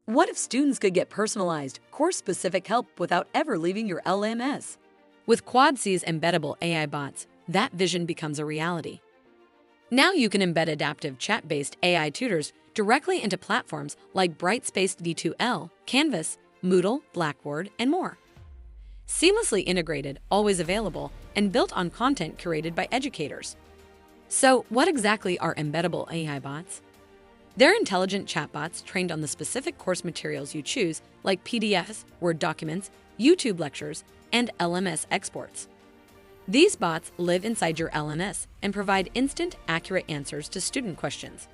What if students could get personalized, course-specific help without ever leaving your LMS? With QuadC's embeddable AI bots, that vision becomes a reality. Now you can embed adaptive chat-based AI tutors directly into platforms like Brightspace D2L, Canvas, Moodle, Blackboard, and more. Seamlessly integrated, always available, and built on content curated by educators. So, what exactly are embeddable AI bots? They're intelligent chatbots trained on the specific course materials you choose, like PDFs, Word documents, YouTube lectures, and LMS exports. These bots live inside your LMS and provide instant, accurate answers to student questions.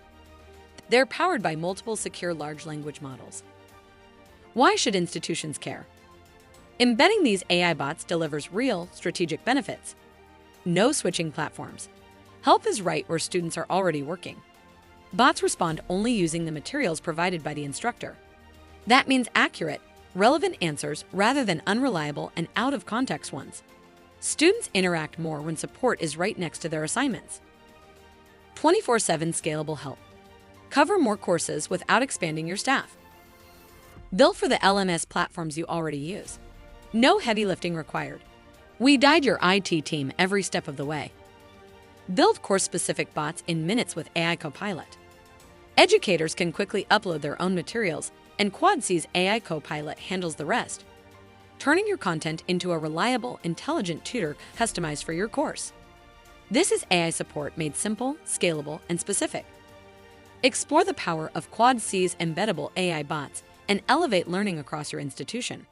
They're powered by multiple secure large language models. Why should institutions care? Embedding these AI bots delivers real, strategic benefits. No switching platforms. Help is right where students are already working. Bots respond only using the materials provided by the instructor. That means accurate, relevant answers rather than unreliable and out-of-context ones. Students interact more when support is right next to their assignments. 24/7 scalable help. Cover more courses without expanding your staff. Built for the LMS platforms you already use. No heavy lifting required. We guide your IT team every step of the way. Build course-specific bots in minutes with AI Copilot. Educators can quickly upload their own materials, and QuadC's AI Copilot handles the rest, turning your content into a reliable, intelligent tutor customized for your course. This is AI support made simple, scalable, and specific. Explore the power of QuadC's embeddable AI bots and elevate learning across your institution.